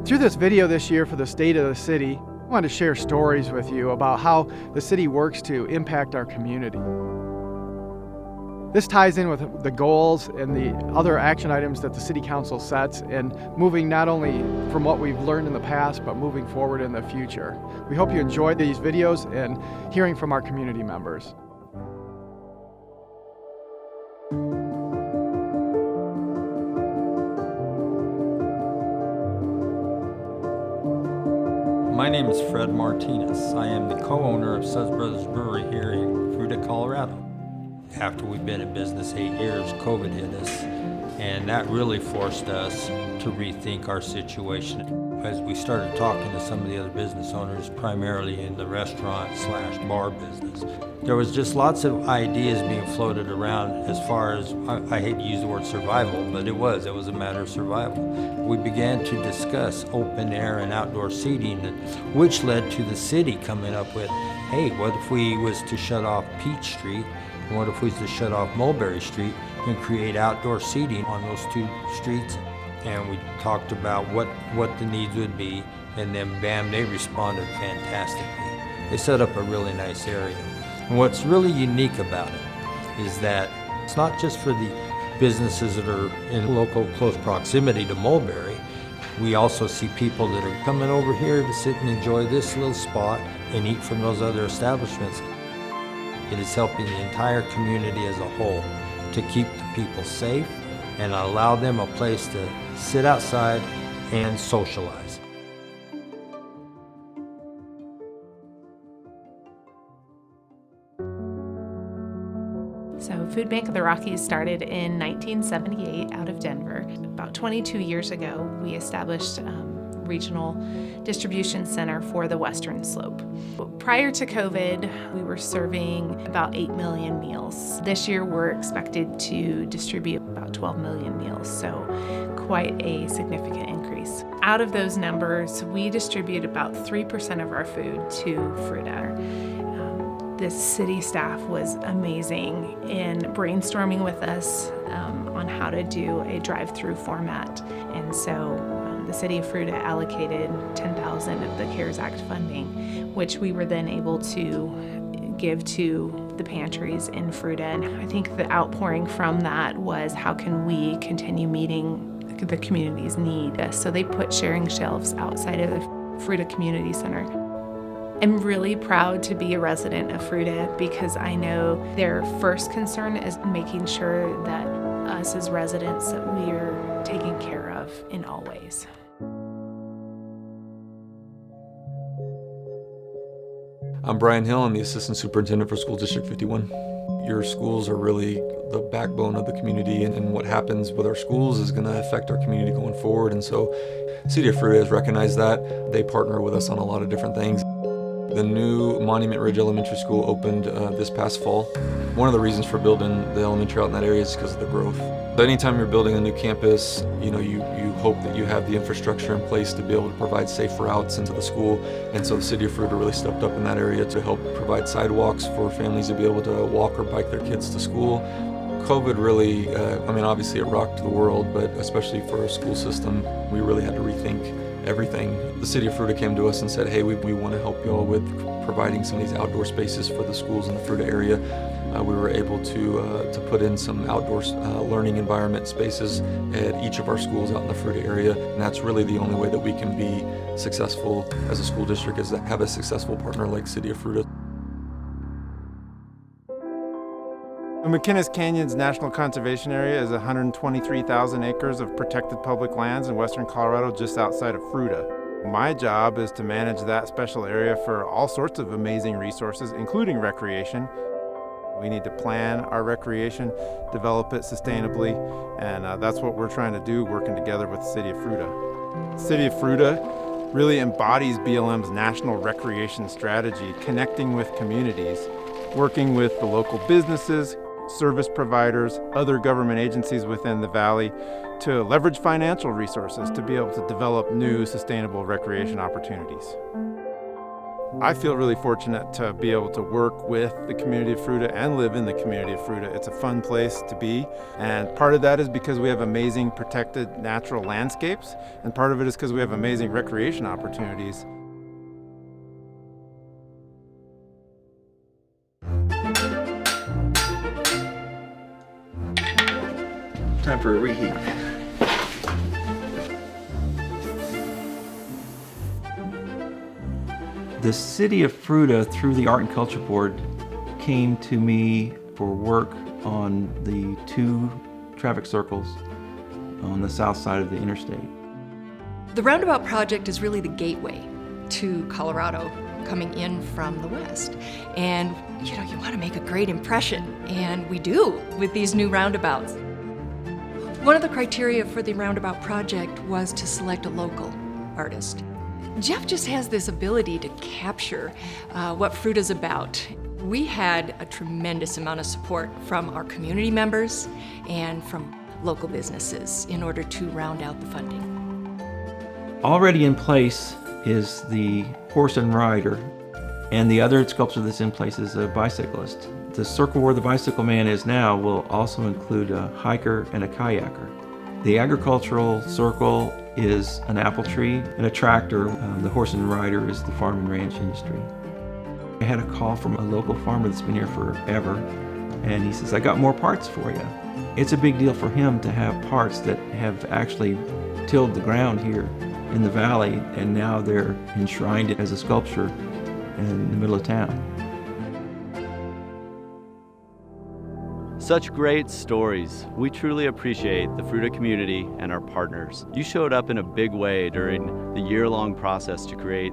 Through this video this year for the State of the City, I want to share stories with you about how the city works to impact our community. This ties in with the goals and the other action items that the City Council sets, and moving not only from what we've learned in the past, but moving forward in the future. We hope you enjoyed these videos and hearing from our community members. My name is Fred Martinez. I am the co-owner of Suds Brothers Brewery here in Fruita, Colorado. After we've been in business 8 years, COVID hit us, and that really forced us to rethink our situation. As we started talking to some of the other business owners, primarily in the restaurant/bar business, there was just lots of ideas being floated around as far as, I hate to use the word survival, but it was a matter of survival. We began to discuss open air and outdoor seating, which led to the city coming up with, hey, what if we was to shut off Peach Street, and what if we was to shut off Mulberry Street and create outdoor seating on those two streets? And we talked about what the needs would be, and then bam, they responded fantastically. They set up a really nice area. And what's really unique about it is that it's not just for the businesses that are in local close proximity to Mulberry. We also see people that are coming over here to sit and enjoy this little spot and eat from those other establishments. It is helping the entire community as a whole to keep the people safe and allow them a place to sit outside and socialize. So Food Bank of the Rockies started in 1978 out of Denver. About 22 years ago, we established regional distribution center for the Western Slope. Prior to COVID, we were serving about 8 million meals. This year, we're expected to distribute about 12 million meals, so quite a significant increase. Out of those numbers, we distribute about 3% of our food to Fruita. The city staff was amazing in brainstorming with us on how to do a drive-through format, and so the City of Fruita allocated $10,000 of the CARES Act funding, which we were then able to give to the pantries in Fruita. And I think the outpouring from that was, how can we continue meeting the community's need? So they put sharing shelves outside of the Fruita Community Center. I'm really proud to be a resident of Fruita because I know their first concern is making sure that us as residents, that we are taken care of in all ways. I'm Brian Hill. I'm the Assistant Superintendent for School District 51. Your schools are really the backbone of the community, and what happens with our schools is going to affect our community going forward. And so City of Fruita has recognized that. They partner with us on a lot of different things. The new Monument Ridge Elementary School opened this past fall. One of the reasons for building the elementary out in that area is because of the growth. So anytime you're building a new campus, you hope that you have the infrastructure in place to be able to provide safe routes into the school. And so the City of Fruita really stepped up in that area to help provide sidewalks for families to be able to walk or bike their kids to school. COVID really, obviously it rocked the world, but especially for our school system, we really had to rethink everything. The City of Fruita came to us and said, hey, we want to help you all with providing some of these outdoor spaces for the schools in the Fruita area. We were able to put in some outdoor learning environment spaces at each of our schools out in the Fruita area. And that's really the only way that we can be successful as a school district, is to have a successful partner like City of Fruita. McInnes Canyons National Conservation Area is 123,000 acres of protected public lands in western Colorado just outside of Fruita. My job is to manage that special area for all sorts of amazing resources, including recreation. We need to plan our recreation, develop it sustainably, and that's what we're trying to do, working together with the City of Fruita. The City of Fruita really embodies BLM's national recreation strategy, connecting with communities, working with the local businesses, service providers, other government agencies within the valley to leverage financial resources to be able to develop new sustainable recreation opportunities. I feel really fortunate to be able to work with the community of Fruita and live in the community of Fruita. It's a fun place to be, and part of that is because we have amazing protected natural landscapes, and part of it is because we have amazing recreation opportunities. Time for a reheat. The City of Fruita, through the Art and Culture Board, came to me for work on the 2 traffic circles on the south side of the interstate. The Roundabout project is really the gateway to Colorado coming in from the west. And you want to make a great impression, and we do with these new roundabouts. One of the criteria for the Roundabout project was to select a local artist. Jeff just has this ability to capture what Fruita's about. We had a tremendous amount of support from our community members and from local businesses in order to round out the funding. Already in place is the horse and rider, and the other sculpture that's in place is a bicyclist. The circle where the bicycle man is now will also include a hiker and a kayaker. The agricultural circle is an apple tree and a tractor. The horse and rider is the farm and ranch industry. I had a call from a local farmer that's been here forever, and he says, I got more parts for you. It's a big deal for him to have parts that have actually tilled the ground here in the valley, and now they're enshrined as a sculpture in the middle of town. Such great stories. We truly appreciate the Fruita community and our partners. You showed up in a big way during the year-long process to create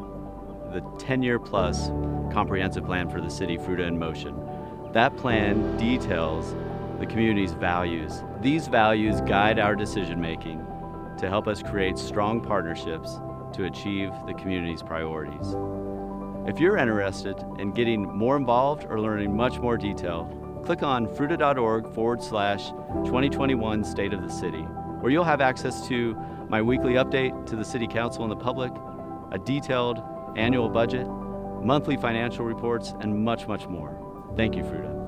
the 10-year plus comprehensive plan for the city, Fruita in Motion. That plan details the community's values. These values guide our decision-making to help us create strong partnerships to achieve the community's priorities. If you're interested in getting more involved or learning much more detail, click on fruita.org/2021 State of the City, where you'll have access to my weekly update to the City Council and the public, a detailed annual budget, monthly financial reports, and much, much more. Thank you, Fruita.